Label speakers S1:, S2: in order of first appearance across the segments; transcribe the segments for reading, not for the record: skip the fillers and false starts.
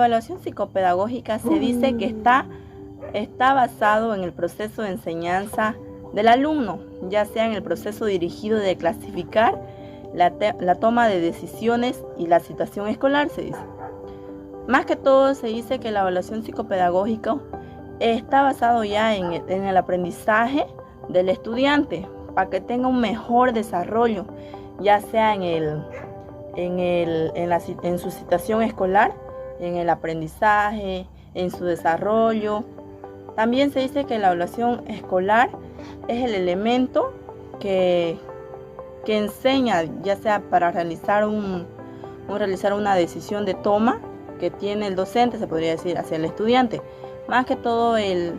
S1: evaluación psicopedagógica se dice que está basado en el proceso de enseñanza del alumno, ya sea en el proceso dirigido de clasificar la toma de decisiones y la situación escolar, se dice. Más que todo se dice que la evaluación psicopedagógica está basado ya en el aprendizaje del estudiante para que tenga un mejor desarrollo, ya sea en su situación escolar, en el aprendizaje, en su desarrollo. También se dice que la evaluación escolar es el elemento que enseña, ya sea para realizar una decisión de toma que tiene el docente, se podría decir, hacia el estudiante. Más que todo, el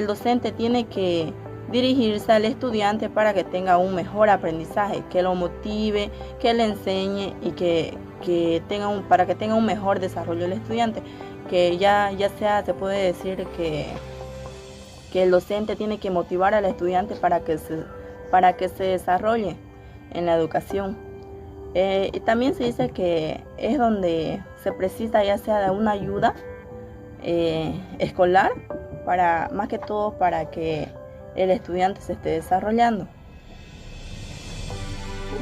S1: docente tiene que dirigirse al estudiante para que tenga un mejor aprendizaje, que lo motive, que le enseñe y para que tenga un mejor desarrollo el estudiante. Que ya sea, se puede decir que el docente tiene que motivar al estudiante para que se desarrolle en la educación. Y también se dice que es donde se precisa ya sea de una ayuda escolar, más que todo para que el estudiante se esté desarrollando.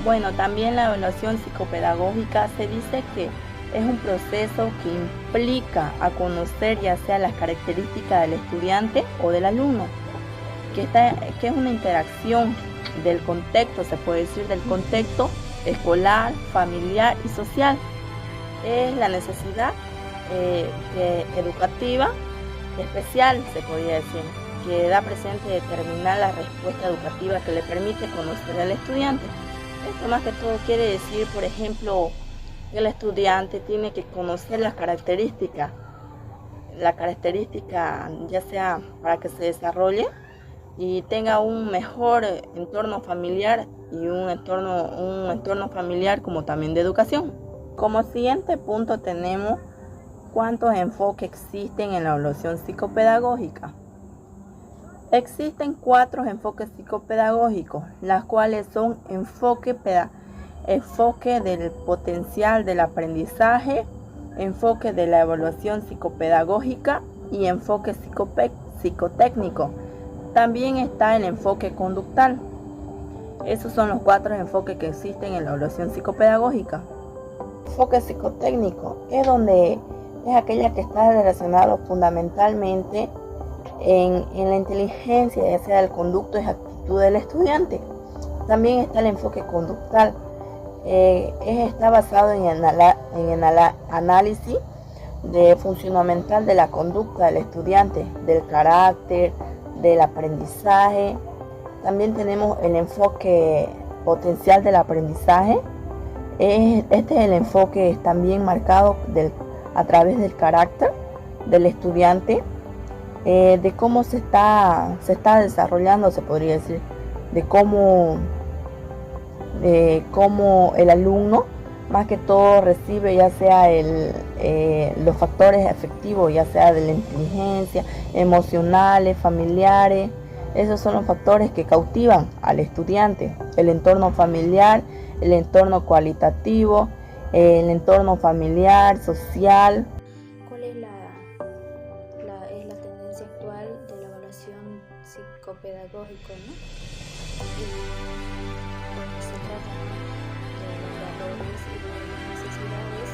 S1: Bueno, también la evaluación psicopedagógica se dice que es un proceso que implica a conocer ya sea las características del estudiante o del alumno, que es una interacción del contexto, se puede decir, del contexto escolar, familiar y social. Es la necesidad educativa especial, se podría decir, que da presente determinar la respuesta educativa que le permite conocer al estudiante. Esto más que todo quiere decir, por ejemplo, que el estudiante tiene que conocer la característica ya sea para que se desarrolle y tenga un mejor entorno familiar y un entorno familiar como también de educación. Como siguiente punto tenemos cuántos enfoques existen en la evaluación psicopedagógica. Existen 4 enfoques psicopedagógicos, las cuales son enfoque del potencial del aprendizaje, enfoque de la evaluación psicopedagógica y enfoque psicotécnico. También está el enfoque conductal. Esos son los 4 enfoques que existen en la evaluación psicopedagógica. Enfoque psicotécnico es aquella que está relacionado fundamentalmente en la inteligencia, ya sea el conducto y actitud del estudiante. También está el enfoque conductal. Está basado en el análisis funcionamental de la conducta del estudiante, del carácter, del aprendizaje. También tenemos el enfoque potencial del aprendizaje. Este es el enfoque también marcado a través del carácter del estudiante, de cómo se está desarrollando, se podría decir, de cómo el alumno más que todo recibe ya sea los factores afectivos, ya sea de la inteligencia, emocionales, familiares. Esos son los factores que cautivan al estudiante: el entorno familiar, el entorno cualitativo, el entorno familiar, social.
S2: ¿Cuál es la tendencia actual de la evaluación psicopedagógica, ¿no? Cuando se trata de los valores y de las necesidades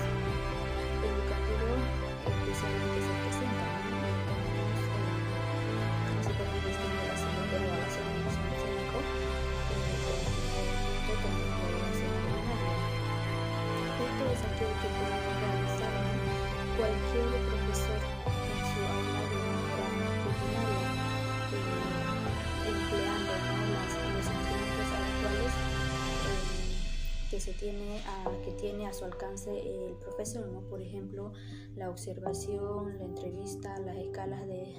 S2: educativas especialmente se presentan, ¿no? Tenemos se puede distinguir la siguiente evaluación psicológico como la evaluación ordinaria. Esto es aquello que puede realizar cualquier profesor en su aula de manera rutinaria, empleando los instrumentos actuales que tiene a su alcance el profesor, ¿no? Por ejemplo, la observación, la entrevista, las escalas de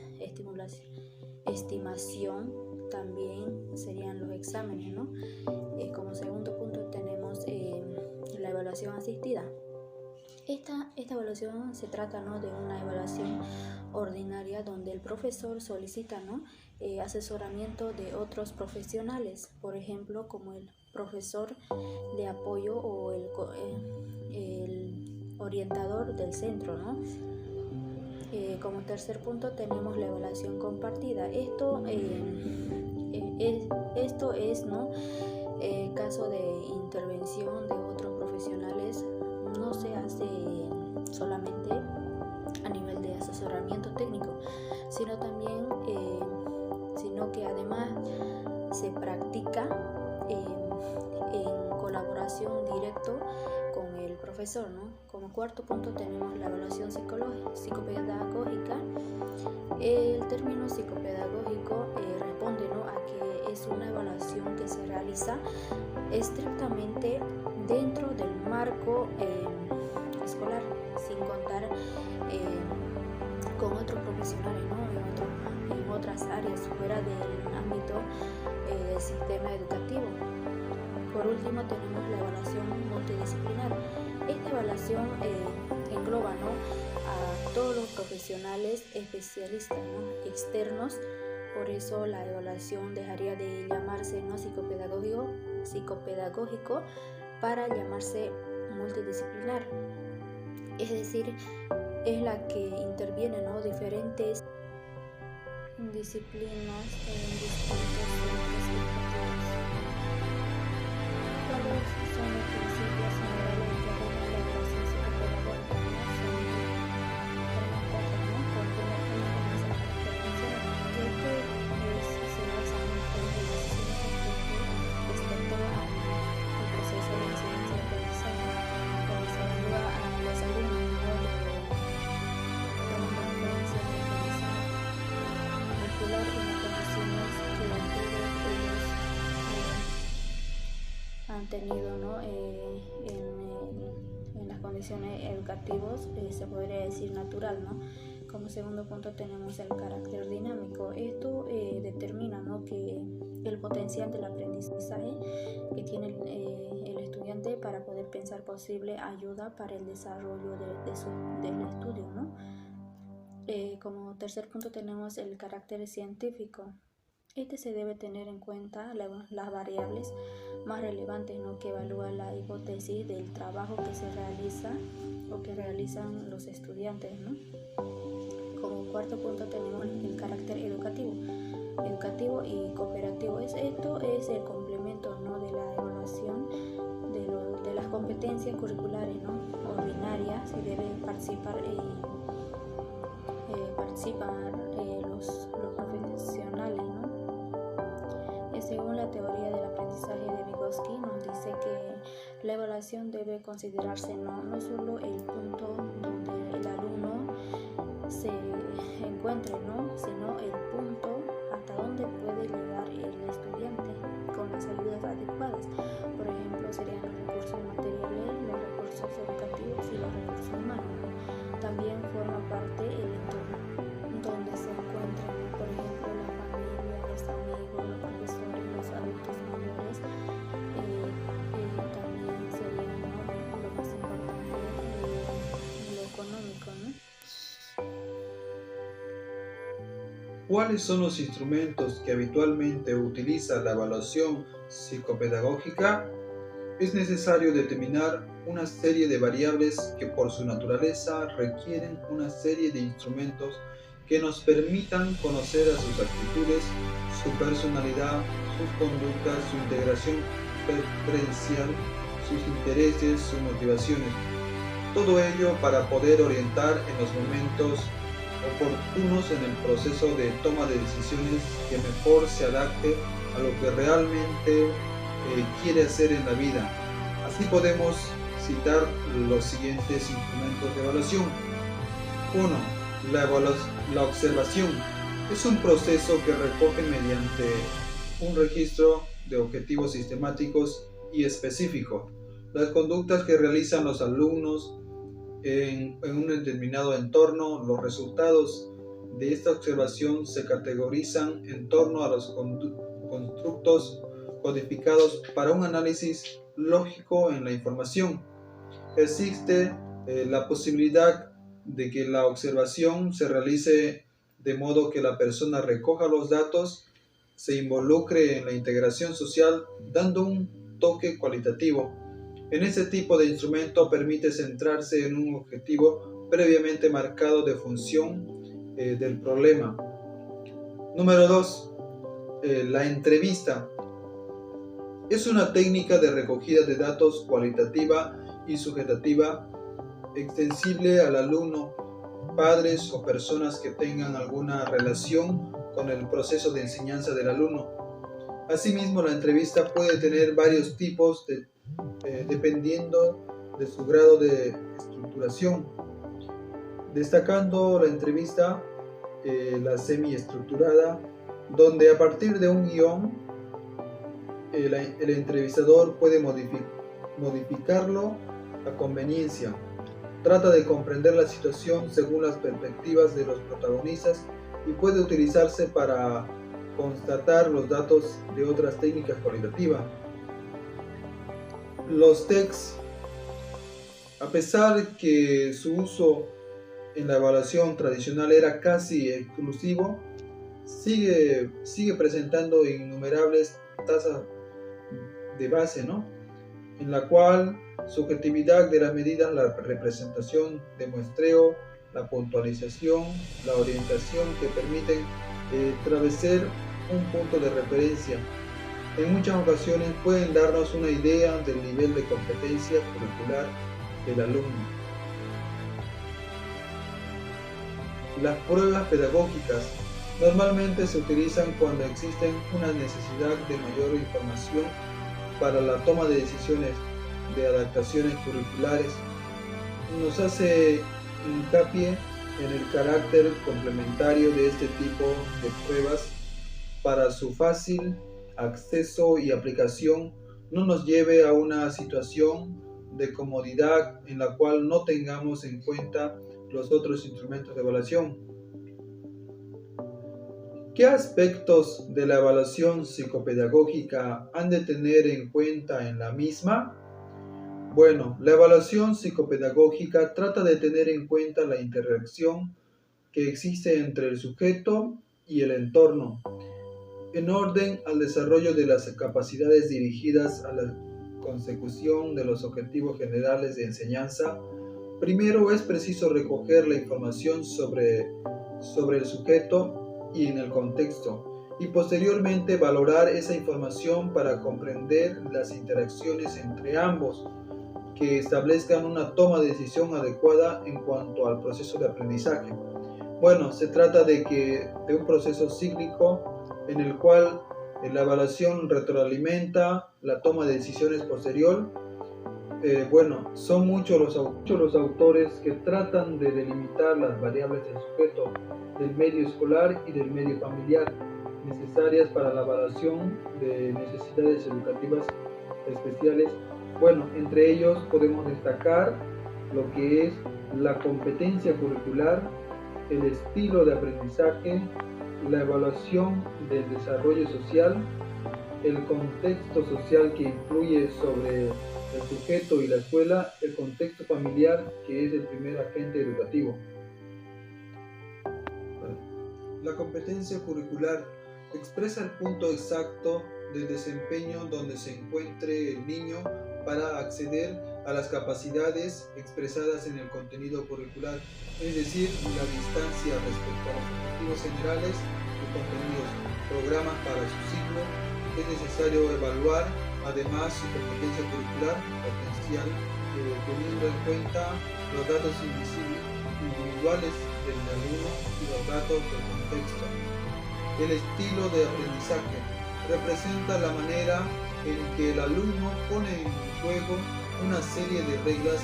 S2: estimación, también serían los exámenes, ¿no? Como segundo punto tenemos la evaluación asistida. Esta evaluación se trata, ¿no?, de una evaluación ordinaria donde el profesor solicita, ¿no?, asesoramiento de otros profesionales, por ejemplo, como el profesor de apoyo o el orientador del centro, ¿no? Como tercer punto tenemos la evaluación compartida. Esto es, ¿no? Caso de intervención de otros profesionales, no se hace solamente a nivel de asesoramiento técnico, sino que además se practica en colaboración directo con el profesor, ¿no? Como cuarto punto tenemos la evaluación psicopedagógica. El término psicopedagógico responde, ¿no?, a que es una evaluación que se realiza estrictamente dentro del marco escolar, sin contar con otros profesionales, ¿no?, en otras áreas fuera del ámbito del sistema educativo. Por último tenemos la evaluación multidisciplinar. Esta evaluación engloba, ¿no?, a todos los profesionales especialistas, ¿no?, externos. Por eso la evaluación dejaría de llamarse, ¿no?, psicopedagógico para llamarse multidisciplinar. Es decir, es la que interviene, ¿no?, diferentes disciplinas en distintos centros educativos. ¿Cuáles son los principios generales que rigen la evaluación psicopedagógica? Se basa en respecto al proceso de enseñanza y aprendizaje, donde se evalúa a los alumnos tomando referencia al aprendizaje regular en las condiciones que ellos han tenido, ¿no?, en las condiciones educativas, se podría decir natural, ¿no? Como segundo punto tenemos el carácter dinámico. Esto determina, ¿no?, que el potencial del aprendizaje que tiene el estudiante para poder pensar posible ayuda para el desarrollo del estudio, ¿no? Como tercer punto tenemos el carácter científico. Este se debe tener en cuenta las variables más relevantes, ¿no?, que evalúan la hipótesis del trabajo que se realiza o que realizan los estudiantes, ¿no? Como cuarto punto tenemos el carácter educativo y cooperativo. Esto es el complemento, ¿no?, de la evaluación de las competencias curriculares, ¿no?, ordinarias, y deben participar los profesionales, ¿no? Según la teoría del aprendizaje de Vygotsky, nos dice que la evaluación debe considerarse no solo el punto donde el alumno se encuentre, ¿no?, sino el punto hasta donde puede llegar el estudiante con las ayudas adecuadas. Por ejemplo, serían los recursos materiales, los recursos educativos y los recursos humanos, ¿no? También forma parte el entorno donde se encuentran, ¿no?, por ejemplo, la familia, los amigos, los profesores, los adultos mayores. También sería, ¿no?, lo más importante, lo económico, ¿no?
S3: ¿Cuáles son los instrumentos que habitualmente utiliza la evaluación psicopedagógica? Es necesario determinar una serie de variables que por su naturaleza requieren una serie de instrumentos que nos permitan conocer a sus actitudes, su personalidad, sus conductas, su integración preferencial, sus intereses, sus motivaciones. Todo ello para poder orientar en los momentos oportunos en el proceso de toma de decisiones que mejor se adapte a lo que realmente quiere hacer en la vida. Así podemos citar los siguientes instrumentos de evaluación. 1. La observación es un proceso que recoge mediante un registro de objetivos sistemáticos y específicos las conductas que realizan los alumnos en un determinado entorno. Los resultados de esta observación se categorizan en torno a los constructos codificados para un análisis lógico en la información. Existe la posibilidad de que la observación se realice de modo que la persona recoja los datos, se involucre en la integración social, dando un toque cualitativo. En este tipo de instrumento permite centrarse en un objetivo previamente marcado de función del problema. Número 2. La entrevista. Es una técnica de recogida de datos cualitativa y subjetiva extensible al alumno, padres o personas que tengan alguna relación con el proceso de enseñanza del alumno. Asimismo, la entrevista puede tener varios tipos dependiendo de su grado de estructuración, destacando la entrevista, la semiestructurada, donde a partir de un guión el entrevistador puede modificarlo a conveniencia. Trata de comprender la situación según las perspectivas de los protagonistas y puede utilizarse para constatar los datos de otras técnicas cualitativas. Los TEKS, a pesar que su uso en la evaluación tradicional era casi exclusivo, sigue presentando innumerables tasas de base, en la cual subjetividad de las medidas, la representación de muestreo, la puntualización, la orientación que permiten establecer un punto de referencia. En muchas ocasiones pueden darnos una idea del nivel de competencia curricular del alumno. Las pruebas pedagógicas normalmente se utilizan cuando existe una necesidad de mayor información para la toma de decisiones de adaptaciones curriculares. Nos hace hincapié en el carácter complementario de este tipo de pruebas para su fácil acceso y aplicación no nos lleve a una situación de comodidad en la cual no tengamos en cuenta los otros instrumentos de evaluación. ¿Qué aspectos de la evaluación psicopedagógica han de tener en cuenta en la misma? Bueno, la evaluación psicopedagógica trata de tener en cuenta la interacción que existe entre el sujeto y el entorno, en orden al desarrollo de las capacidades dirigidas a la consecución de los objetivos generales de enseñanza. Primero es preciso recoger la información sobre el sujeto y en el contexto, y posteriormente valorar esa información para comprender las interacciones entre ambos, que establezcan una toma de decisión adecuada en cuanto al proceso de aprendizaje. Bueno, se trata de un proceso cíclico en el cual la evaluación retroalimenta la toma de decisiones posterior. Son muchos los autores que tratan de delimitar las variables del sujeto, del medio escolar y del medio familiar, necesarias para la evaluación de necesidades educativas especiales. Entre ellos podemos destacar lo que es la competencia curricular, el estilo de aprendizaje, la evaluación del desarrollo social, el contexto social que influye sobre el sujeto y la escuela, el contexto familiar que es el primer agente educativo. La competencia curricular expresa el punto exacto del desempeño donde se encuentre el niño para acceder a las capacidades expresadas en el contenido curricular, es decir, la distancia respecto a los objetivos generales y contenidos, programas para su ciclo. Es necesario evaluar además su competencia curricular potencial, teniendo en cuenta los datos individuales del alumno y los datos del contexto. El estilo de aprendizaje representa la manera en que el alumno pone en juego una serie de reglas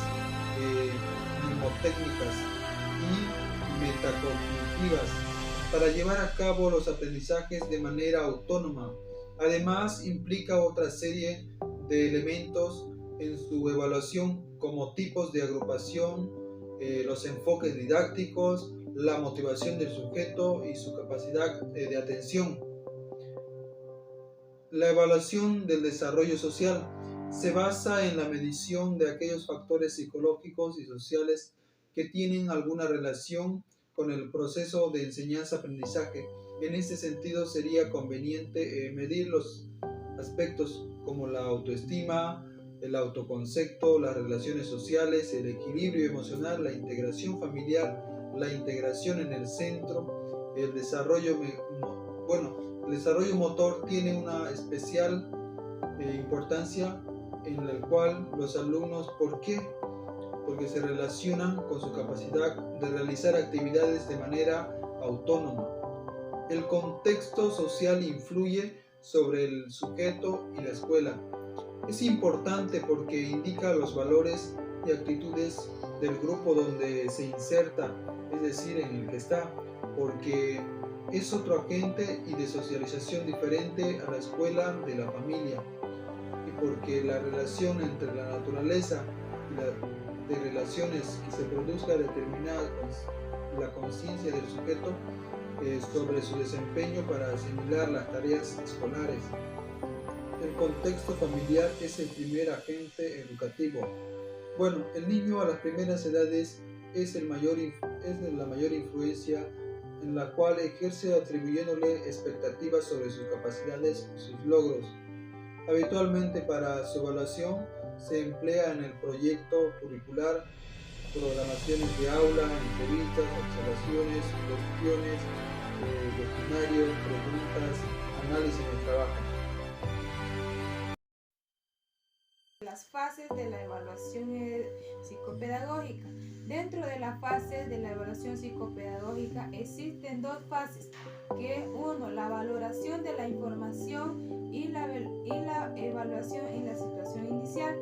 S3: mnemotécnicas y metacognitivas para llevar a cabo los aprendizajes de manera autónoma. Además, implica otra serie de elementos en su evaluación como tipos de agrupación, los enfoques didácticos, la motivación del sujeto y su capacidad de atención. La evaluación del desarrollo social se basa en la medición de aquellos factores psicológicos y sociales que tienen alguna relación con el proceso de enseñanza-aprendizaje. En este sentido, sería conveniente medir los aspectos como la autoestima, el autoconcepto, las relaciones sociales, el equilibrio emocional, la integración familiar, la integración en el centro, el desarrollo, el desarrollo motor tiene una especial importancia en la cual los alumnos, ¿por qué? Porque se relacionan con su capacidad de realizar actividades de manera autónoma. El contexto social influye sobre el sujeto y la escuela. Es importante porque indica los valores y actitudes del grupo donde se inserta, es decir, en el que está, porque es otro agente y de socialización diferente a la escuela de la familia, y porque la relación entre la naturaleza y de relaciones que se produzca determinada la conciencia del sujeto sobre su desempeño para asimilar las tareas escolares. El contexto familiar es el primer agente educativo. Bueno, el niño a las primeras edades es la mayor influencia en la cual ejerce atribuyéndole expectativas sobre sus capacidades y sus logros. Habitualmente para su evaluación se emplea en el proyecto curricular, programaciones de aula, entrevistas, observaciones, cuestiones, cuestionarios, preguntas, análisis de trabajo.
S4: Las fases de la evaluación psicopedagógica. Dentro de las fases de la evaluación psicopedagógica existen dos fases, que es uno, la valoración de la información y la evaluación en la situación inicial.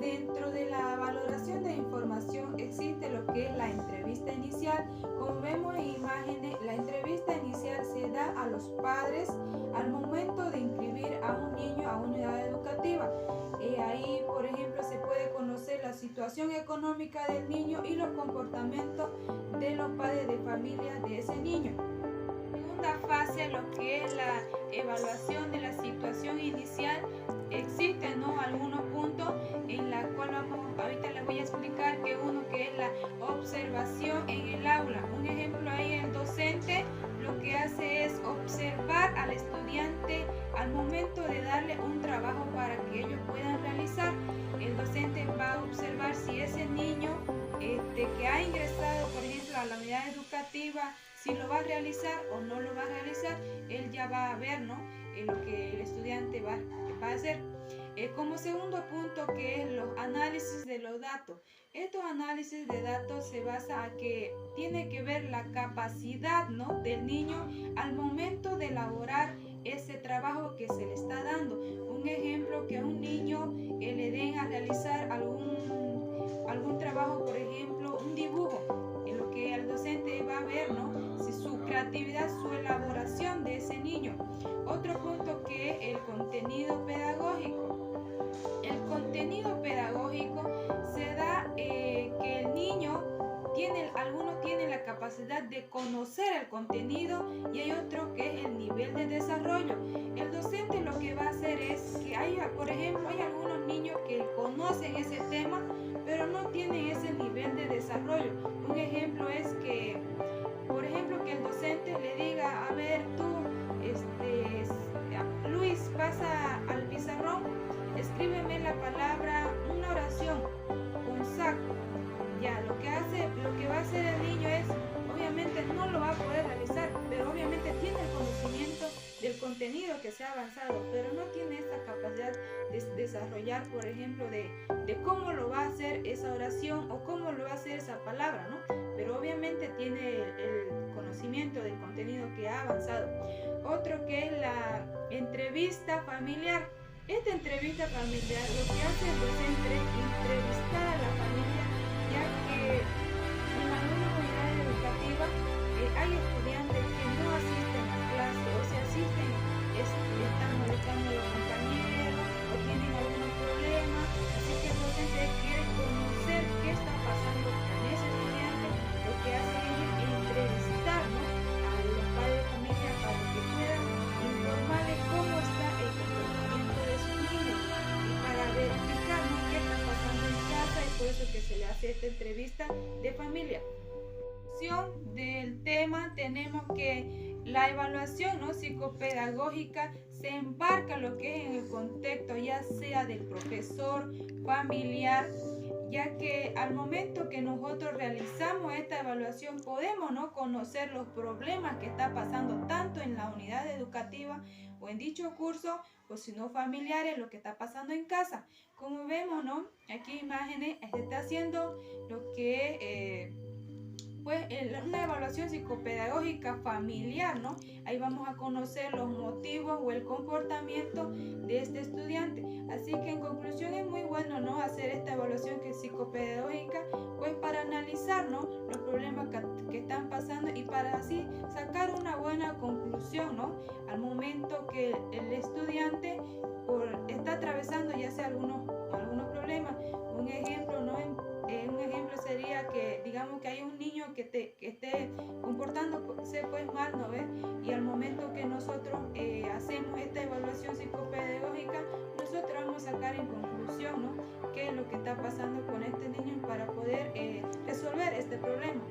S4: Dentro de la valoración de información existe lo que es la entrevista inicial. Como vemos en imágenes, la entrevista inicial se da a los padres al momento de inscribir a un niño a una unidad educativa. Ahí, por ejemplo, se puede conocer la situación económica del niño y los comportamientos de los padres de familia de ese niño. Segunda fase, lo que es la evaluación de la situación inicial, existen algunos puntos en la cual ahorita les voy a explicar, que uno que es la observación en el aula. Un ejemplo ahí, el docente lo que hace es observar al estudiante al momento de darle un trabajo para que ellos puedan realizar. El docente va a observar si ese niño que ha ingresado, por ejemplo, a la unidad educativa, si lo va a realizar o no lo va a realizar. Él ya va a ver, ¿no?, lo que el estudiante va a hacer. Como segundo punto, que es los análisis de los datos. Estos análisis de datos se basa a que tiene que ver la capacidad, ¿no?, del niño al momento de elaborar ese trabajo que se le está dando. Un ejemplo, que a un niño le den a realizar algún trabajo, por ejemplo, un dibujo, en lo que el docente va a ver, ¿no?, si su creatividad, su elaboración de ese niño. Otro punto, que es el contenido pedagógico. El contenido pedagógico se da que el niño algunos tienen la capacidad de conocer el contenido y hay otro que es el nivel de desarrollo. El docente lo que va a hacer es que por ejemplo, hay algunos niños que conocen ese tema, pero no tienen ese nivel de desarrollo. Un ejemplo es que, por ejemplo, que el docente le diga: a ver, tú, Luis, pasa al pizarrón, escríbeme la palabra, una oración con saco. Ya, lo que va a hacer el niño es, obviamente no lo va a poder realizar, pero obviamente tiene el conocimiento del contenido que se ha avanzado, pero no tiene esa capacidad de desarrollar, por ejemplo, de cómo lo va a hacer esa oración o cómo lo va a hacer esa palabra, ¿no? Pero obviamente tiene el conocimiento del contenido que ha avanzado. Otro, que es la entrevista familiar. Esta entrevista familiar, lo que hace el docente es entrevistar a la familia, ya que en algunas unidades educativas hay estudiantes que no asisten a clase, o si asisten están molestando a los compañeros o tienen algún problema. Así que el docente quiere conocer qué está pasando con ese estudiante. Lo que hace ellos es entrevistar, ¿no?, a los padres de familia para que puedan informarles cómo está el comportamiento de sus niños y para verificar, ¿no?, qué está pasando en casa, y por eso que se le hace esta entrevista de familia. Del tema tenemos que La evaluación, ¿no?, psicopedagógica se embarca lo que es en el contexto, ya sea del profesor, familiar, ya que al momento que nosotros realizamos esta evaluación podemos, ¿no?, conocer los problemas que está pasando tanto en la unidad educativa o en dicho curso, o si no familiares, lo que está pasando en casa. Como vemos, ¿no?, aquí imágenes, se está haciendo lo que es una evaluación psicopedagógica familiar, ¿no? Ahí vamos a conocer los motivos o el comportamiento de este estudiante. Así que en conclusión es muy bueno, ¿no?, hacer esta evaluación psicopedagógica, pues para analizar, ¿no?, los problemas que están pasando y para así sacar una buena conclusión, ¿no?, al momento que el estudiante está atravesando ya sea algunos problemas. Un ejemplo, ¿no?, un ejemplo sería que digamos que hay un niño que esté comportándose pues mal, ¿no ves? Y al momento que nosotros hacemos esta evaluación psicopedagógica, nosotros vamos a sacar en conclusión, ¿no?, qué es lo que está pasando con este niño para poder resolver este problema.